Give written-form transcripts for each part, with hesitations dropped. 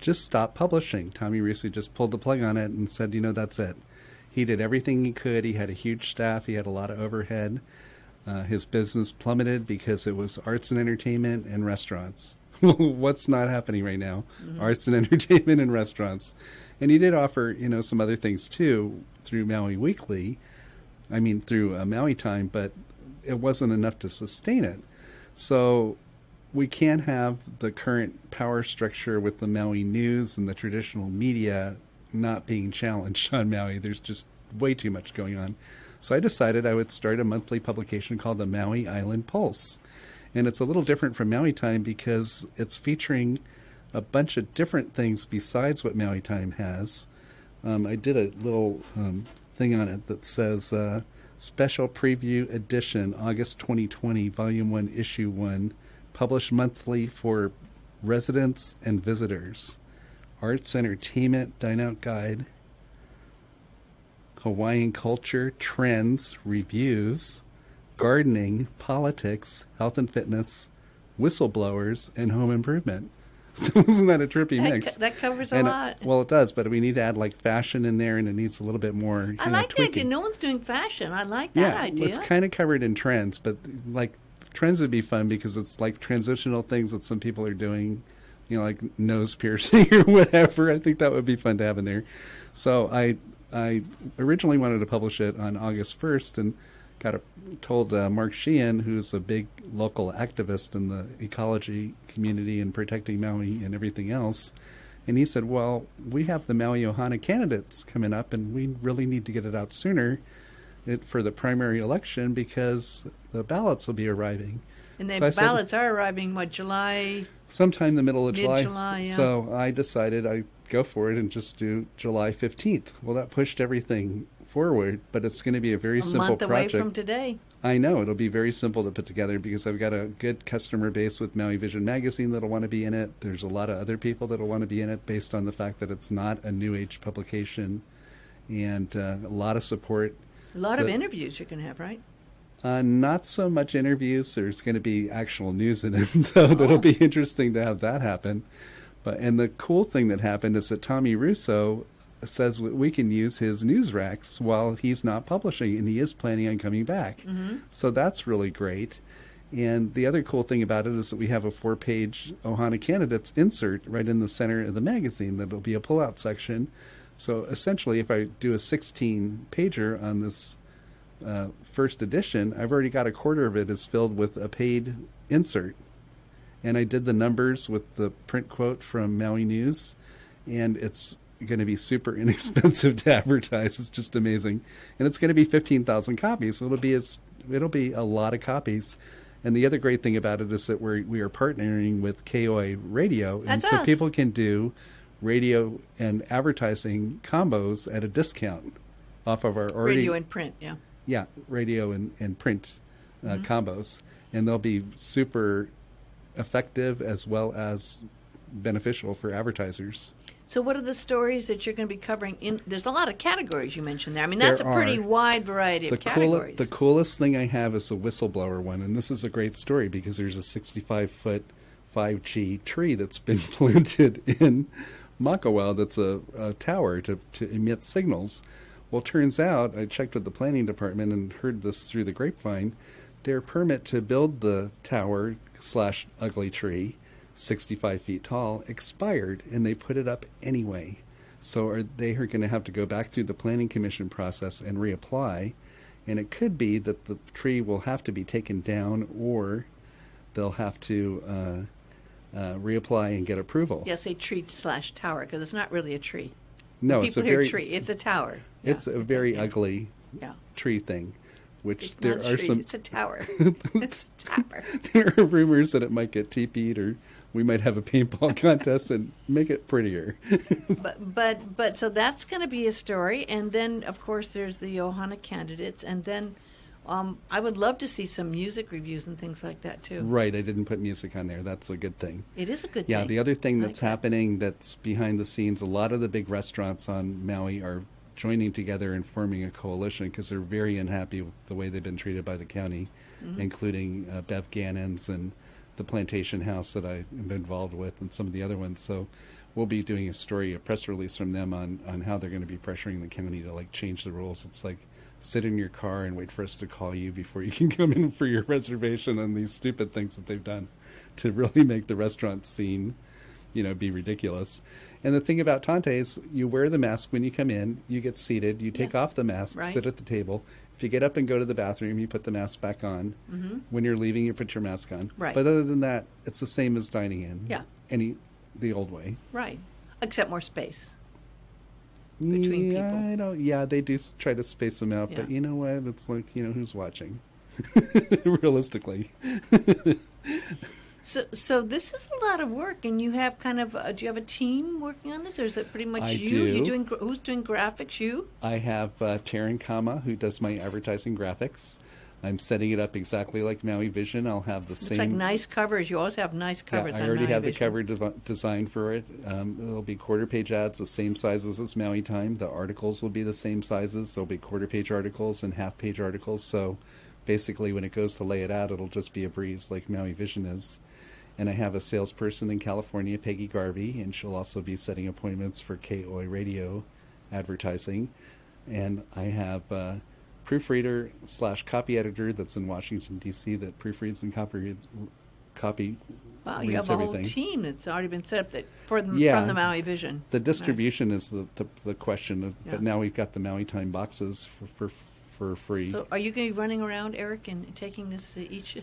just stopped publishing. Tommy Russo just pulled the plug on it and said, that's it. He did everything he could. He had a huge staff. He had a lot of overhead. His business plummeted because it was arts and entertainment and restaurants. What's not happening right now? Mm-hmm. Arts and entertainment and restaurants. And he did offer, some other things too through Maui Weekly. Through Maui Time, but it wasn't enough to sustain it. So we can't have the current power structure with the Maui news and the traditional media not being challenged on Maui. There's just way too much going on. So I decided I would start a monthly publication called the Maui Island Pulse. And it's a little different from Maui Time because it's featuring a bunch of different things besides what Maui Time has. I did a little thing on it that says Special Preview Edition, August 2020, Volume 1, Issue 1, published monthly for residents and visitors. Arts, entertainment, dine-out guide, Hawaiian culture, trends, reviews, gardening, politics, health and fitness, whistleblowers, and home improvement. So isn't that a trippy mix? That covers a lot. Well, it does, but we need to add fashion in there, and it needs a little bit more. I like tweaking. that idea. No one's doing fashion. I like that idea. It's kind of covered in trends, but trends would be fun because it's transitional things that some people are doing, like nose piercing or whatever. I think that would be fun to have in there. So I originally wanted to publish it on August 1st, and told Mark Sheehan, who's a big local activist in the ecology community and protecting Maui and everything else. And he said, well, we have the Maui Ohana candidates coming up, and we really need to get it out sooner for the primary election because the ballots will be arriving. And the ballots are arriving, July? Sometime the middle of July, yeah. So I decided I'd go for it and just do July 15th. Well, that pushed everything forward, but it's going to be a very simple project. A month away from today. I know. It'll be very simple to put together because I've got a good customer base with Maui Vision magazine that'll want to be in it. There's a lot of other people that'll want to be in it based on the fact that it's not a New Age publication, and a lot of support. A lot of interviews you can have, right? Not so much interviews. There's going to be actual news in it, though. That'll be interesting to have that happen. And the cool thing that happened is that Tommy Russo says we can use his news racks while he's not publishing, and he is planning on coming back. Mm-hmm. So that's really great. And the other cool thing about it is that we have a 4-page Ohana Candidates insert right in the center of the magazine that'll be a pullout section. So essentially, if I do a 16-pager on this first edition, I've already got a quarter of it is filled with a paid insert. And I did the numbers with the print quote from Maui News, and it's going to be super inexpensive to advertise. It's just amazing. And it's going to be 15,000 copies. So it'll be a lot of copies. And the other great thing about it is that we are partnering with KOA Radio. And That's so us. People can do radio and advertising combos at a discount off of our already... Radio and print, yeah. Yeah, radio and print combos. And they'll be super effective as well as beneficial for advertisers. So what are the stories that you're going to be covering? There's a lot of categories you mentioned there. I mean, that's a pretty wide variety of categories. The coolest thing I have is the whistleblower one, and this is a great story because there's a 65-foot 5G tree that's been planted in Makawao that's a tower to emit signals. Well, it turns out, I checked with the planning department and heard this through the grapevine, their permit to build the tower/ugly tree 65 feet tall expired, and they put it up anyway. So they are going to have to go back through the planning commission process and reapply, and it could be that the tree will have to be taken down, or they'll have to reapply and get approval. Yes, a tree/tower, because it's not really a tree. No, People it's a hear tree. It's a tower. It's a very ugly tree thing. Which it's there not are a tree, some. It's a tower. It's a tower. There are rumors that it might get teepeed, or we might have a paintball contest and make it prettier. but so that's going to be a story, and then of course there's the Ohana candidates, and then I would love to see some music reviews and things like that too. Right, I didn't put music on there. That's a good thing. It is a good thing. Yeah, the other thing that's happening that's behind the scenes, a lot of the big restaurants on Maui are joining together and forming a coalition because they're very unhappy with the way they've been treated by the county, including Bev Gannon's and the Plantation House that I'm involved with and some of the other ones. So we'll be doing a story, a press release from them on how they're going to be pressuring the county to like change the rules. It's like sit in your car and wait for us to call you before you can come in for your reservation, and these stupid things that they've done to really make the restaurant scene, be ridiculous. And the thing about Tante is you wear the mask when you come in, you get seated, you take off the mask, right. sit at the table. If you get up and go to the bathroom, you put the mask back on. Mm-hmm. When you're leaving, you put your mask on. Right. But other than that, it's the same as dining in. Yeah. The old way. Right. Except more space between people. Yeah, they do try to space them out, Yeah. but you know what? It's like, who's watching? Realistically. So this is a lot of work, and you have kind of, do you have a team working on this, or is it pretty much I you? do. Who's doing graphics? You? I have Taryn Kama, who does my advertising graphics. I'm setting it up exactly like Maui Vision. I'll have the same. It's like nice covers. You always have nice covers. Yeah, I on already Maui have the Vision. cover design for it. It'll be quarter-page ads, the same sizes as Maui Time. The articles will be the same sizes. There'll be quarter-page articles and half-page articles. So basically, when it goes to lay it out, it'll just be a breeze like Maui Vision is. And I have a salesperson in California, Peggy Garvey, and she'll also be setting appointments for KOI radio advertising. And I have a proofreader / copy editor that's in Washington, D.C. that proofreads and copy Wow, reads you have a everything. whole team that's already been set up from the Maui Vision. The distribution is the question, Yeah. but now we've got the Maui Time boxes for free. So are you going to be running around, Eric, and taking this to each?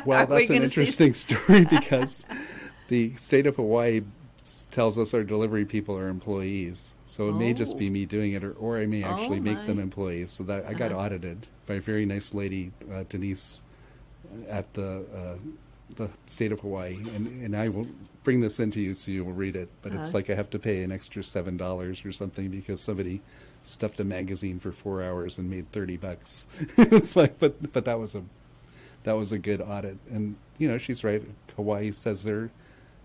Well, that's an interesting story because the state of Hawaii tells us our delivery people are employees. So it may just be me doing it, or I may actually make them employees. So that I got audited by a very nice lady, Denise, at the state of Hawaii, and I will bring this into you so you will read it. But it's like I have to pay an extra $7 or something because somebody stuffed a magazine for 4 hours and made $30. It's like, but that was a good audit, and she's right. Hawaii says they're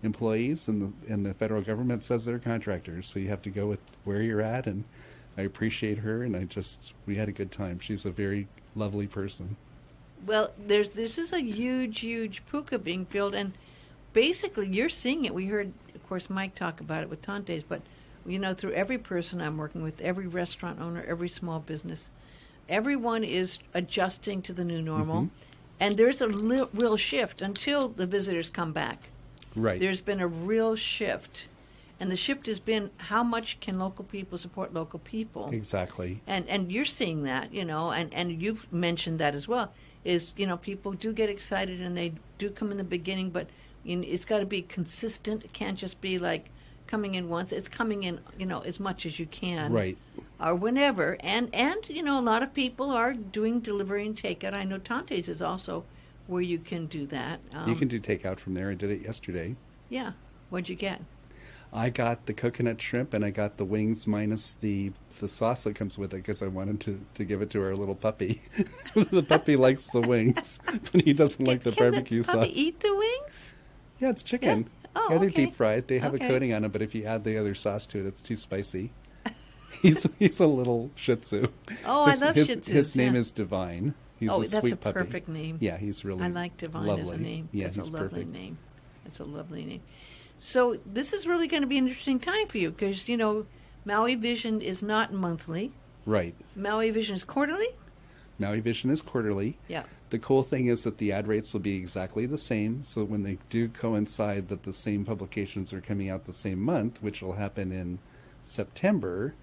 employees, and the federal government says they're contractors. So you have to go with where you're at, and I appreciate her, and we had a good time. She's a very lovely person. Well, this is a huge puka being filled, and basically you're seeing it. We heard, of course, Mike talk about it with Tante's, but through every person I'm working with, every restaurant owner, every small business, everyone is adjusting to the new normal, and there's a real shift until the visitors come back. Right. There's been a real shift, and the shift has been how much can local people support local people. Exactly. And you're seeing that, and you've mentioned that as well. Is people do get excited and they do come in the beginning, but it's got to be consistent. It can't just be like coming in once. It's coming in, as much as you can, Right. Or whenever. And a lot of people are doing delivery and takeout. I know Tante's is also where you can do that. You can do takeout from there. I did it yesterday. Yeah. What'd you get? I got the coconut shrimp, and I got the wings minus the sauce that comes with it because I wanted to give it to our little puppy. The puppy likes the wings, but he doesn't like the barbecue Can the puppy sauce. eat the wings? Yeah, it's chicken. Yeah? Oh, they're okay. deep fried. They have Okay. a coating on it, but if you add the other sauce to it, it's too spicy. He's a little Shih Tzu. Oh, I love Shih Tzus. His name yeah. is Divine. He's a that's sweet a puppy. perfect name. Yeah, he's really I like Divine lovely. as a name. Yeah, It's he's a lovely perfect. name. It's a lovely name. So this is really going to be an interesting time for you because, Maui Vision is not monthly. Right. Maui Vision is quarterly? Maui Vision is quarterly. Yeah. The cool thing is that the ad rates will be exactly the same. So when they do coincide that the same publications are coming out the same month, which will happen in September,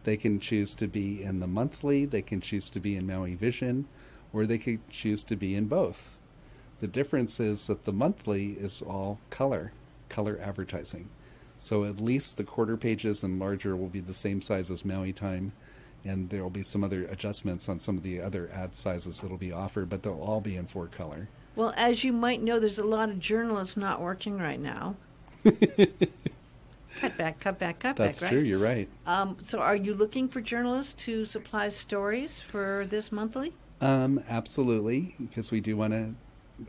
they can choose to be in the monthly, they can choose to be in Maui Vision, or they could choose to be in both. The difference is that the monthly is all color advertising. So at least the quarter pages and larger will be the same size as Maui Time, and there will be some other adjustments on some of the other ad sizes that will be offered, but they'll all be in 4-color. Well, as you might know, there's a lot of journalists not working right now. Cut back, That's right? true, you're right. So are you looking for journalists to supply stories for this monthly? Absolutely, because we do want to,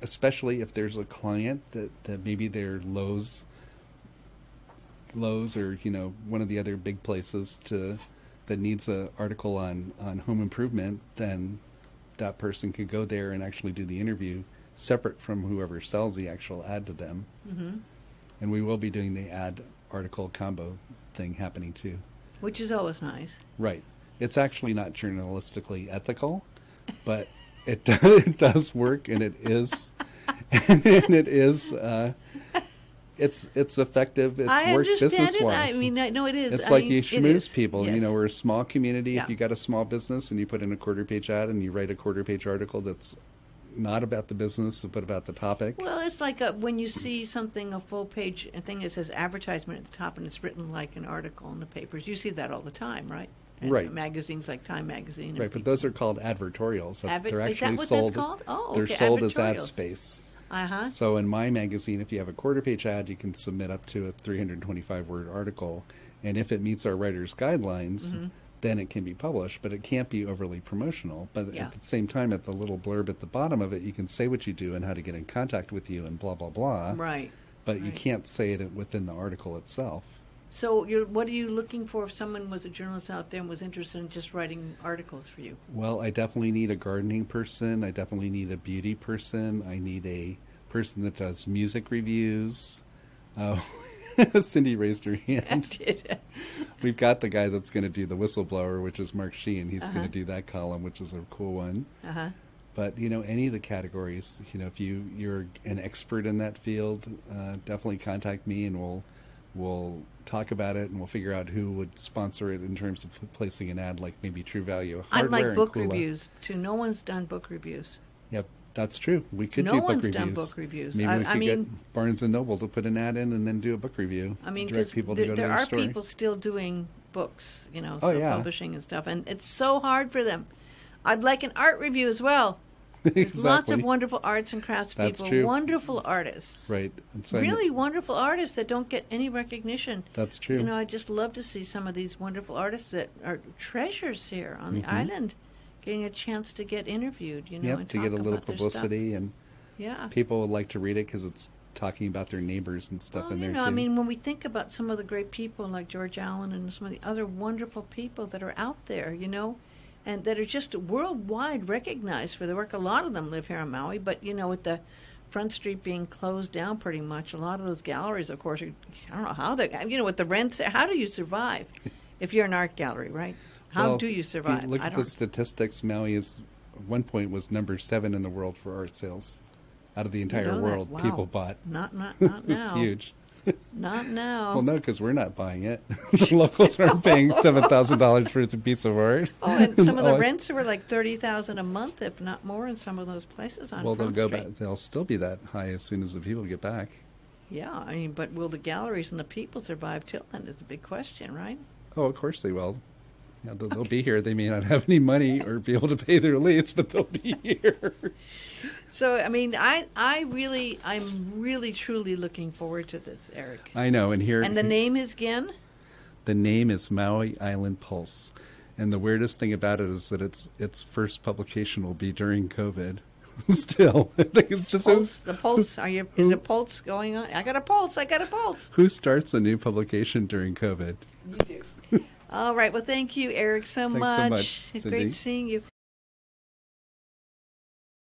especially if there's a client that maybe they're Lowe's or one of the other big places that needs an article on home improvement, then that person could go there and actually do the interview separate from whoever sells the actual ad to them. Mm-hmm. And we will be doing the ad article combo thing happening too. Which is always nice. Right. It's actually not journalistically ethical, but it does work, and it is, and it is. It's effective. It's I worked understand it. business-wise. I mean, no, it is. It's I like mean, you it schmooze is. people. Yes. You know, we're a small community. Yeah. If you got a small business and you put in a quarter-page ad and you write a quarter-page article that's not about the business but about the topic. Well, it's like when you see something, a full-page thing that says advertisement at the top, and it's written like an article in the papers. You see that all the time, right? And Right. magazines like Time Magazine. And Right, but those are called advertorials. They're is that actually what sold. that's called? Oh, They're okay, sold as ad advertorials. space. Uh-huh. So in my magazine, if you have a quarter-page ad, you can submit up to a 325-word article, and if it meets our writer's guidelines, Mm-hmm. then it can be published. But it can't be overly promotional. But Yeah. at the same time, at the little blurb at the bottom of it, you can say what you do and how to get in contact with you and blah blah blah. Right. But you right. can't say it within the article itself. So what are you looking for if someone was a journalist out there and was interested in just writing articles for you? Well, I definitely need a gardening person. I definitely need a beauty person. I need a person that does music reviews. Cindy raised her I hand. did. We've got the guy that's going to do the whistleblower, which is Mark Sheen. He's Uh-huh. going to do that column, which is a cool one. Uh-huh. But, you know, any of the categories, you know, if you're an expert in that field, definitely contact me and we'll talk about it and we'll figure out who would sponsor it in terms of placing an ad, like maybe True Value I'd Hardware. like book and Kula. reviews, too. No one's done book reviews. Yep, that's true. We could No do book one's reviews. done book reviews. Maybe we I could mean- get Barnes & Noble to put an ad in and then do a book review. I mean, direct because people to go to there their are story. people still doing books, you know, Oh, so yeah. publishing and stuff, and it's so hard for them. I'd like an art review as well. There's lots of Exactly. wonderful arts and crafts That's people, true. wonderful artists, Right. And so really wonderful artists that don't get any recognition. That's true. You know, I just love to see some of these wonderful artists that are treasures here on the Mhm. island, getting a chance to get interviewed. You know, Yep, and to get a talk little about their stuff. publicity, and Yeah. people would like to read it because it's talking about their neighbors and stuff Well, in you there know, too. I mean, when we think about some of the great people like George Allen and some of the other wonderful people that are out there, you know, and that are just worldwide recognized for their work. A lot of them live here on Maui, but, you know, with the Front Street being closed down pretty much, a lot of those galleries, of course, I don't know how they, you know, with the rents, how do you survive if you're an art gallery, right? How Well, do you survive? Look I at don't. the statistics. Maui is, at one point, was number 7 in the world for art sales. Out of the entire know that? world, Wow. people bought. Not now. It's huge. Not now. Well, no, because we're not buying it. The locals aren't paying $7,000 for a piece of art. Oh, and some of the Oh, rents were like $30,000 a month, if not more, in some of those places on Well, they'll Front go Street. back. They'll still be that high as soon as the people get back. Yeah, I mean, but will the galleries and the people survive till then is the big question, right? Oh, of course they will. Yeah, they'll be here. They may not have any money or be able to pay their lease, but they'll be here. So, I mean, I'm really, truly looking forward to this, Eric. I know, and here And the name is again? the name is Maui Island Pulse, and the weirdest thing about it is that its first publication will be during COVID. Still, I think it's just Pulse. The Pulse. Is a Pulse going on? I got a Pulse. who starts a new publication during COVID? You do. All right. Well, thank you, Eric, so Thanks much. so much, It's Cindy. great seeing you.